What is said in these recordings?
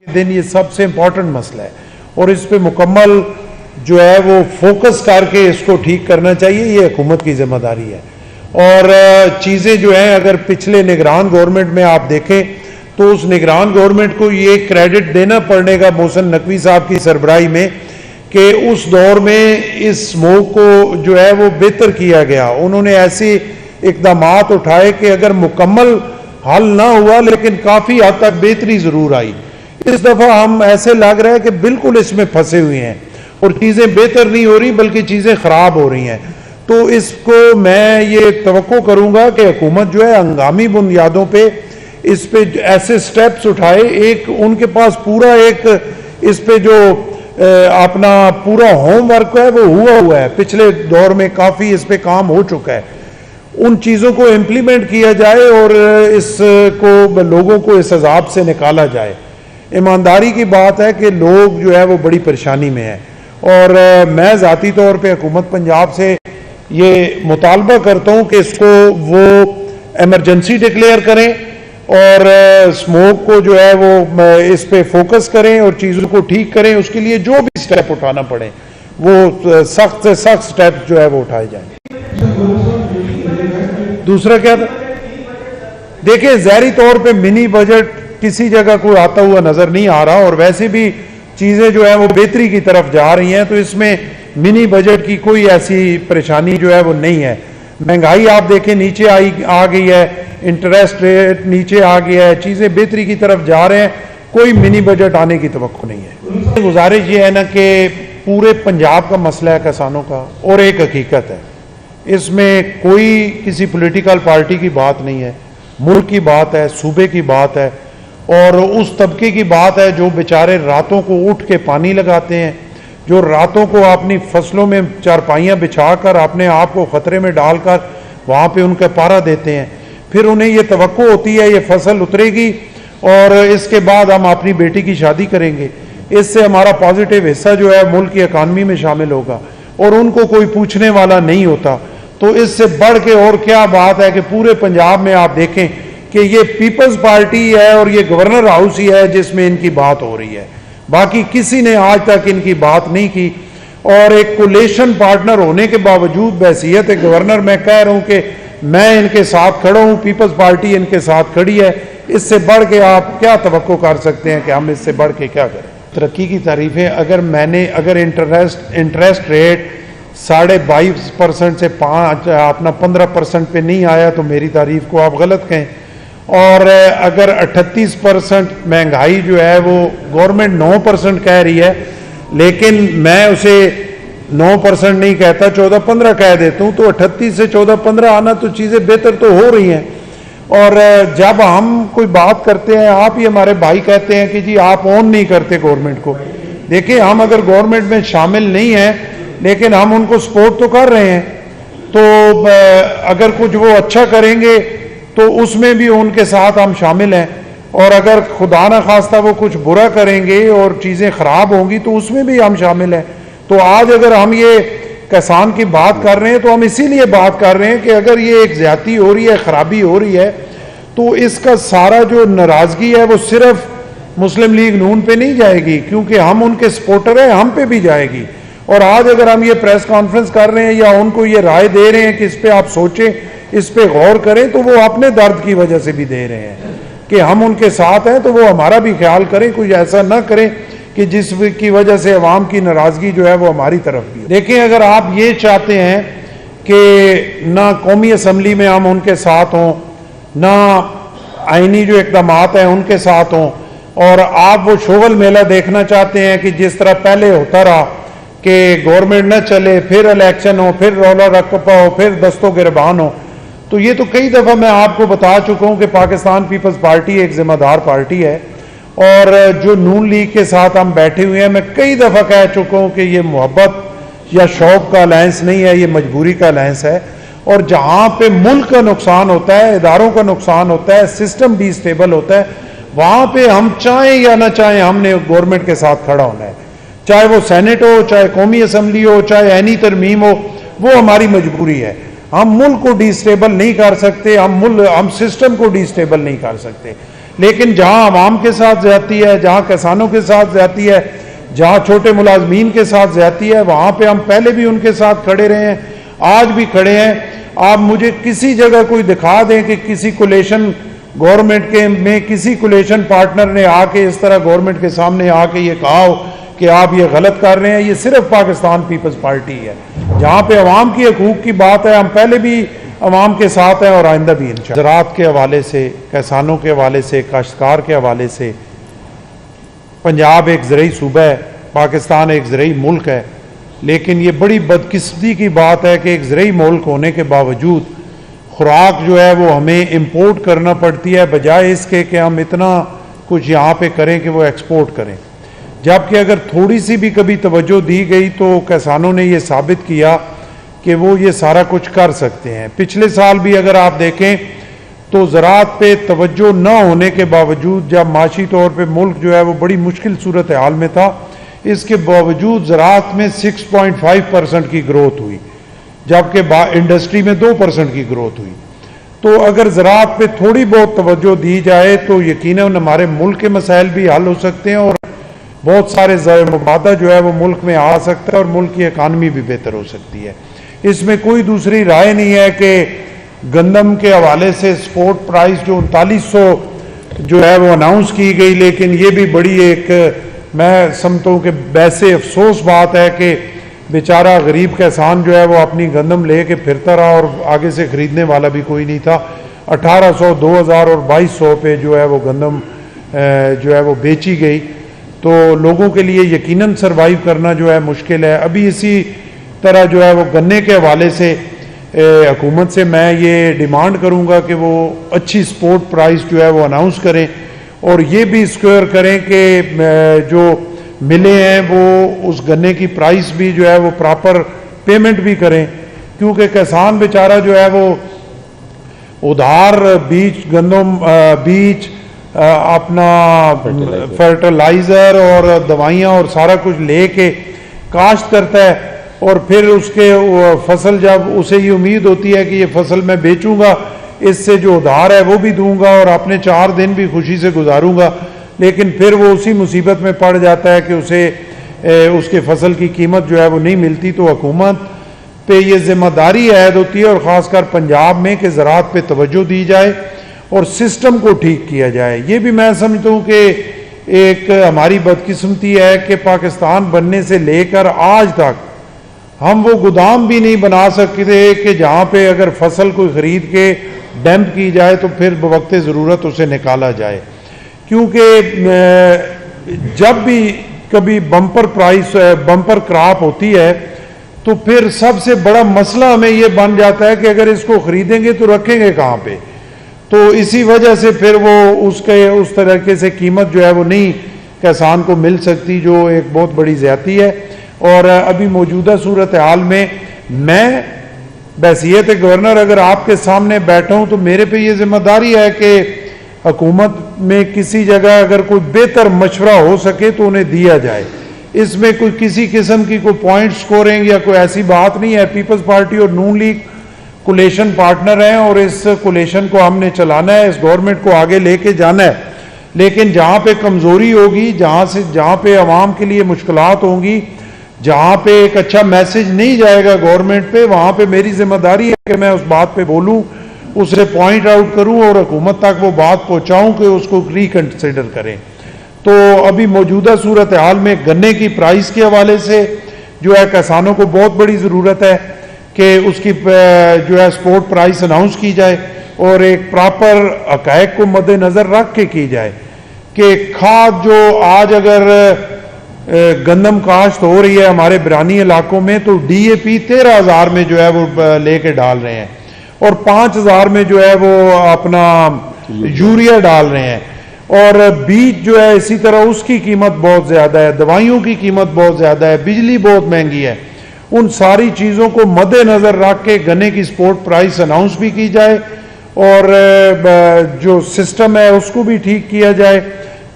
दिन ये सबसे इम्पोर्टेंट मसला है और इस पे मुकम्मल जो है वो फोकस करके इसको ठीक करना चाहिए। ये हुकूमत की जिम्मेदारी है। और चीज़ें जो हैं, अगर पिछले निगरान गवर्नमेंट में आप देखें तो उस निगरान गवर्नमेंट को ये क्रेडिट देना पड़ेगा मोहसिन नकवी साहब की सरबराही में कि उस दौर में इस स्मोक को जो है वो बेहतर किया गया। उन्होंने ऐसे इकदामात उठाए कि अगर मुकम्मल हल ना हुआ लेकिन काफ़ी हद तक बेहतरी ज़रूर आई। इस दफ़ा हम ऐसे लग रहा है कि बिल्कुल इसमें फंसे हुए हैं और चीज़ें बेहतर नहीं हो रही बल्कि चीज़ें ख़राब हो रही हैं। तो इसको मैं ये तवक्को करूँगा कि हुकूमत जो है हंगामी बुनियादों पे इस पे ऐसे स्टेप्स उठाए। एक उनके पास पूरा एक इस पे जो अपना पूरा होमवर्क है वो हुआ है, पिछले दौर में काफ़ी इस पे काम हो चुका है। उन चीज़ों को इम्प्लीमेंट किया जाए और इसको लोगों को इस अजाब से निकाला जाए। ईमानदारी की बात है कि लोग जो है वो बड़ी परेशानी में है और मैं ज़ाती तौर पे हुकूमत पंजाब से ये मुतालबा करता हूँ कि इसको वो एमरजेंसी डिक्लेयर करें और स्मोक को जो है वो इस पे फोकस करें और चीज़ों को ठीक करें। उसके लिए जो भी स्टेप उठाना पड़े वो सख्त से सख्त स्टेप जो है वो उठाए जाएं। दूसरा क्या था, देखिए ज़ाहिरी तौर पे मिनी बजट किसी जगह कोई आता हुआ नजर नहीं आ रहा और वैसे भी चीजें जो है वो बेहतरी की तरफ जा रही हैं, तो इसमें मिनी बजट की कोई ऐसी परेशानी जो है वो नहीं है। महंगाई आप देखें नीचे आ गई है, इंटरेस्ट रेट नीचे आ गया है, चीजें बेहतरी की तरफ जा रहे हैं, कोई मिनी बजट आने की तवक्को नहीं है। गुजारिश ये है ना कि पूरे पंजाब का मसला है किसानों का और एक हकीकत है, इसमें कोई किसी पोलिटिकल पार्टी की बात नहीं है, मुल्क की बात है, सूबे की बात है और उस तबके की बात है जो बेचारे रातों को उठ के पानी लगाते हैं, जो रातों को अपनी फसलों में चारपाइयाँ बिछाकर अपने आप को ख़तरे में डालकर वहाँ पे उनका पारा देते हैं। फिर उन्हें ये तवक्को होती है ये फसल उतरेगी और इसके बाद हम अपनी बेटी की शादी करेंगे, इससे हमारा पॉजिटिव हिस्सा जो है मुल्क की इकानमी में शामिल होगा और उनको कोई पूछने वाला नहीं होता। तो इससे बढ़ के और क्या बात है कि पूरे पंजाब में आप देखें कि ये पीपल्स पार्टी है और ये गवर्नर हाउस ही है जिसमें इनकी बात हो रही है, बाकी किसी ने आज तक इनकी बात नहीं की। और एक कोलेशन पार्टनर होने के बावजूद बहैसियत एक गवर्नर मैं कह रहा हूं कि मैं इनके साथ खड़ा हूं, पीपल्स पार्टी इनके साथ खड़ी है। इससे बढ़ के आप क्या तवक्को कर सकते हैं कि हम इससे बढ़ के क्या करें। तरक्की की तारीफें अगर इंटरेस्ट रेट 22.5% से 15% पे नहीं आया तो मेरी तारीफ को आप गलत कहें। और अगर 38% महंगाई जो है वो गवर्नमेंट 9% कह रही है, लेकिन मैं उसे 9% नहीं कहता, 14-15 कह देता हूँ, तो 38 से 14-15 आना तो चीज़ें बेहतर तो हो रही हैं। और जब हम कोई बात करते हैं, आप ही हमारे भाई कहते हैं कि जी आप ऑन नहीं करते गवर्नमेंट को। देखिए हम अगर गवर्नमेंट में शामिल नहीं हैं लेकिन हम उनको सपोर्ट तो कर रहे हैं, तो अगर कुछ वो अच्छा करेंगे तो उसमें भी उनके साथ हम शामिल हैं और अगर खुदा न खास्ता वो कुछ बुरा करेंगे और चीज़ें ख़राब होंगी तो उसमें भी हम शामिल हैं। तो आज अगर हम ये किसान की बात कर रहे हैं तो हम इसीलिए बात कर रहे हैं कि अगर ये एक ज़्यादती हो रही है, ख़राबी हो रही है, तो इसका सारा जो नाराज़गी है वो सिर्फ मुस्लिम लीग नून पे नहीं जाएगी, क्योंकि हम उनके सपोर्टर हैं, हम पे भी जाएगी। और आज अगर हम ये प्रेस कॉन्फ्रेंस कर रहे हैं या उनको ये राय दे रहे हैं कि इस पर आप सोचें, इस पे गौर करें, तो वो अपने दर्द की वजह से भी दे रहे हैं कि हम उनके साथ हैं, तो वो हमारा भी ख्याल करें, कुछ ऐसा ना करें कि जिसकी वजह से अवाम की नाराज़गी जो है वो हमारी तरफ भी। देखिए अगर आप ये चाहते हैं कि ना कौमी असम्बली में हम उनके साथ हों, ना आइनी जो इक़दामात हैं उनके साथ हों, और आप वो शोगल मेला देखना चाहते हैं कि जिस तरह पहले होता रहा कि गवर्नमेंट न चले, फिर इलेक्शन हो, फिर रौला रकपा हो, फिर दस्तों गिरबान हो, तो ये तो कई दफ़ा मैं आपको बता चुका हूँ कि पाकिस्तान पीपल्स पार्टी एक जिम्मेदार पार्टी है और जो नून लीग के साथ हम बैठे हुए हैं, मैं कई दफ़ा कह चुका हूँ कि ये मोहब्बत या शौक़ का अलायंस नहीं है, ये मजबूरी का अलायंस है। और जहाँ पे मुल्क का नुकसान होता है, इदारों का नुकसान होता है, सिस्टम डिस्टेबल होता है, वहाँ पे हम चाहें या ना चाहें हमने गवर्नमेंट के साथ खड़ा होना है, चाहे वो सेनेट हो, चाहे कौमी असम्बली हो, चाहे ऐनी तरमीम हो, वो हमारी मजबूरी है। हम मुल्क को डिस्टेबल नहीं कर सकते, हम सिस्टम को डिस्टेबल नहीं कर सकते। लेकिन जहां आवाम के साथ ज्यादती है, जहां किसानों के साथ ज्यादती है, जहां छोटे मुलाजमीन के साथ ज्यादती है, वहां पे हम पहले भी उनके साथ खड़े रहे हैं, आज भी खड़े हैं। आप मुझे किसी जगह कोई दिखा दें कि किसी कोलेशन गवर्नमेंट के में किसी कोलेशन पार्टनर ने आके इस तरह गवर्नमेंट के सामने आके ये कहा हो कि आप ये गलत कर रहे हैं। ये सिर्फ पाकिस्तान पीपल्स पार्टी है, जहां पे अवाम की हकूक की बात है, हम पहले भी अवाम के साथ हैं और आइंदा भी इंशाअल्लाह। ज़राअत के हवाले से, किसानों के हवाले से, काश्तकार के हवाले से, पंजाब एक ज़रई सूबा है, पाकिस्तान एक ज़रई मुल्क है, लेकिन ये बड़ी बदकिस्मती की बात है कि एक ज़रई मुल्क होने के बावजूद खुराक जो है वो हमें इंपोर्ट करना पड़ती है, बजाय इसके कि हम इतना कुछ यहाँ पे करें कि वो एक्सपोर्ट करें। जबकि अगर थोड़ी सी भी कभी तवज्जो दी गई तो किसानों ने ये साबित किया कि वो ये सारा कुछ कर सकते हैं। पिछले साल भी अगर आप देखें तो ज़राअत पे तवज्जो न होने के बावजूद, जब माशी तौर पे मुल्क जो है वो बड़ी मुश्किल सूरत हाल में था, इसके बावजूद ज़राअत में 6.5% की ग्रोथ हुई, जबकि इंडस्ट्री में 2% की ग्रोथ हुई। तो अगर ज़राअत पे थोड़ी बहुत तवज्जो दी जाए तो यकीनन हमारे मुल्क के मसाइल भी हल हो सकते हैं और बहुत सारे ज़र-ए-मुबादा जो है वो मुल्क में आ सकता है और मुल्क की इकानमी भी बेहतर हो सकती है। इसमें कोई दूसरी राय नहीं है कि गंदम के हवाले से स्पोर्ट प्राइस जो 3900 जो है वो अनाउंस की गई, लेकिन ये भी बड़ी एक मैं समझता हूँ कि वैसे अफसोस बात है कि बेचारा गरीब किसान जो है वो अपनी गंदम ले के फिरता रहा और आगे से ख़रीदने वाला भी कोई नहीं था। 1800, 2000 और 2200 पे जो है वो गंदम जो है वो बेची गई। तो लोगों के लिए यकीनन सरवाइव करना जो है मुश्किल है। अभी इसी तरह जो है वो गन्ने के हवाले से हुकूमत से मैं ये डिमांड करूँगा कि वो अच्छी सपोर्ट प्राइस जो है वो अनाउंस करें और ये भी स्क्योर करें कि जो मिले हैं वो उस गन्ने की प्राइस भी जो है वो प्रॉपर पेमेंट भी करें, क्योंकि किसान बेचारा जो है वो उधार बीज गंदम बीज अपना फर्टिलाइज़र और दवाइयाँ और सारा कुछ लेके काश्त करता है और फिर उसके फसल जब उसे ये उम्मीद होती है कि ये फसल मैं बेचूंगा, इससे जो उधार है वो भी दूंगा और अपने 4 दिन भी खुशी से गुजारूंगा, लेकिन फिर वो उसी मुसीबत में पड़ जाता है कि उसे उसके फसल की कीमत जो है वो नहीं मिलती। तो हुकूमत पे ये जिम्मेदारी ऐद होती है और ख़ासकर पंजाब में कि ज़राअत पे तवज्जो दी जाए और सिस्टम को ठीक किया जाए। ये भी मैं समझता हूँ कि एक हमारी बदकिस्मती है कि पाकिस्तान बनने से लेकर आज तक हम वो गोदाम भी नहीं बना सकते कि जहाँ पे अगर फसल कोई ख़रीद के डंप की जाए तो फिर बवक्त ज़रूरत उसे निकाला जाए, क्योंकि जब भी कभी बम्पर क्रॉप होती है तो फिर सबसे बड़ा मसला हमें ये बन जाता है कि अगर इसको ख़रीदेंगे तो रखेंगे कहाँ पे। तो इसी वजह से फिर वो उस तरीके से कीमत जो है वो नहीं किसान को मिल सकती, जो एक बहुत बड़ी ज़्यादती है। और अभी मौजूदा सूरत हाल में मैं बहसीयत गवर्नर अगर आपके सामने बैठा हूँ तो मेरे पे ये जिम्मेदारी है कि हुकूमत में किसी जगह अगर कोई बेहतर मशवरा हो सके तो उन्हें दिया जाए। इसमें कोई किसी किस्म की कोई पॉइंट स्कोरिंग या कोई ऐसी बात नहीं है। पीपल्स पार्टी और नून लीग कोलेशन पार्टनर हैं और इस कोलेशन को हमने चलाना है, इस गवर्नमेंट को आगे लेके जाना है, लेकिन जहाँ पे कमज़ोरी होगी, जहाँ पे आवाम के लिए मुश्किलात होंगी, जहाँ पे एक अच्छा मैसेज नहीं जाएगा गवर्नमेंट पे, वहाँ पे मेरी जिम्मेदारी है कि मैं उस बात पे बोलूँ, उसे पॉइंट आउट करूँ और हुकूमत तक वो बात पहुँचाऊँ कि उसको रिकंसिडर करें। तो अभी मौजूदा सूरत हाल में गन्ने की प्राइस के हवाले से जो है किसानों को बहुत बड़ी ज़रूरत है कि उसकी जो है सपोर्ट प्राइस अनाउंस की जाए और एक प्रॉपर हक़ाइक़ को मद्देनज़र रख के की जाए कि खाद जो आज अगर गंदम काश्त हो रही है हमारे बिरानी इलाकों में तो DAP 13,000 में जो है वो लेके डाल रहे हैं और 5,000 में जो है वो अपना यूरिया डाल रहे हैं, और बीज जो है इसी तरह उसकी कीमत बहुत ज़्यादा है, दवाइयों की कीमत बहुत ज़्यादा है, बिजली बहुत महंगी है। उन सारी चीज़ों को मद्देनज़र रख के गन्ने की सपोर्ट प्राइस अनाउंस भी की जाए और जो सिस्टम है उसको भी ठीक किया जाए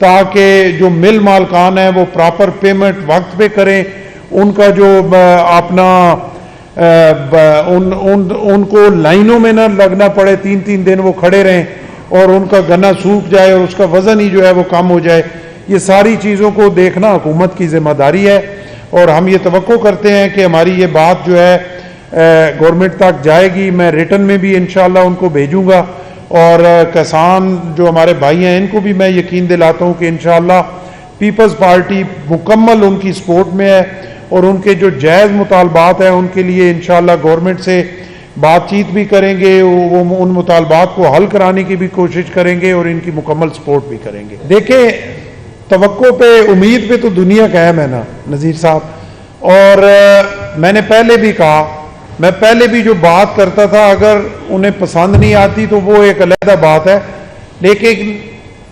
ताकि जो मिल मालकान है वो प्रॉपर पेमेंट वक्त पे करें, उनका जो अपना उनको लाइनों में ना लगना पड़े, 3-3 दिन वो खड़े रहें और उनका गन्ना सूख जाए और उसका वज़न ही जो है वो कम हो जाए। ये सारी चीज़ों को देखना हुकूमत की जिम्मेदारी है और हम ये तवक्को करते हैं कि हमारी ये बात जो है गवर्नमेंट तक जाएगी। मैं रिटर्न में भी इंशाअल्लाह उनको भेजूँगा और किसान जो हमारे भाई हैं इनको भी मैं यकीन दिलाता हूँ कि इंशाअल्लाह पीपल्स पार्टी मुकम्मल उनकी सपोर्ट में है और उनके जो जायज़ मुतालबात हैं उनके लिए इंशाअल्लाह गवर्नमेंट से बातचीत भी करेंगे, वो उन मुतालबात को हल कराने की भी कोशिश करेंगे और इनकी मुकम्मल सपोर्ट भी करेंगे। देखें, तवक्को पे, उम्मीद पे तो दुनिया कायम है ना नज़ीर साहब। और मैंने पहले भी कहा, मैं पहले भी जो बात करता था अगर उन्हें पसंद नहीं आती तो वो एक अलग बात है, लेकिन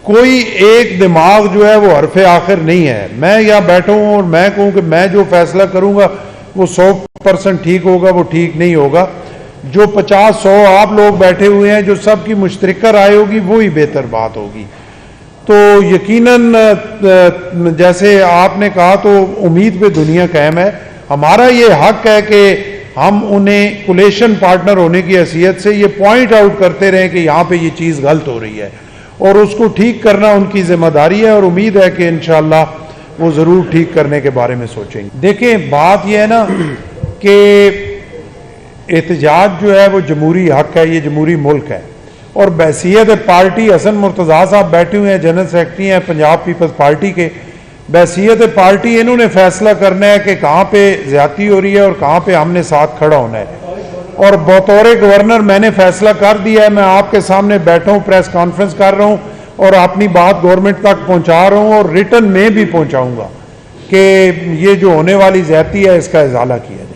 कोई एक दिमाग जो है वो हरफ आखिर नहीं है। मैं यहाँ बैठा हूँ और मैं कहूँ कि मैं जो फैसला करूँगा वो 100% ठीक होगा, वो ठीक नहीं होगा। जो 50-100 आप लोग बैठे हुए हैं जो सबकी मुश्तरका राय होगी वही बेहतर बात होगी। तो यकीनन जैसे आपने कहा तो उम्मीद पे दुनिया कायम है। हमारा ये हक है कि हम उन्हें कोलेशन पार्टनर होने की हैसियत से ये पॉइंट आउट करते रहें कि यहाँ पे ये चीज़ गलत हो रही है और उसको ठीक करना उनकी जिम्मेदारी है और उम्मीद है कि इंशाअल्लाह वो ज़रूर ठीक करने के बारे में सोचेंगे। देखें, बात यह है ना कि एहतजाज जो है वो जमहूरी हक है, ये जमहूरी मुल्क है और बहसीयत पार्टी हसन मुर्तज़ा साहब बैठे हुए हैं, जनरल सेक्रेटरी हैं पंजाब पीपल्स पार्टी के। बहसीयत पार्टी इन्होंने फैसला करना है कि कहाँ पे ज्यादती हो रही है और कहाँ पे हमने साथ खड़ा होना है। और बतौर गवर्नर मैंने फैसला कर दिया है, मैं आपके सामने बैठा हूँ, प्रेस कॉन्फ्रेंस कर रहा हूँ और अपनी बात गवर्नमेंट तक पहुँचा रहा हूँ और रिटर्न में भी पहुँचाऊँगा कि ये जो होने वाली ज्यादती है इसका इजाला किया।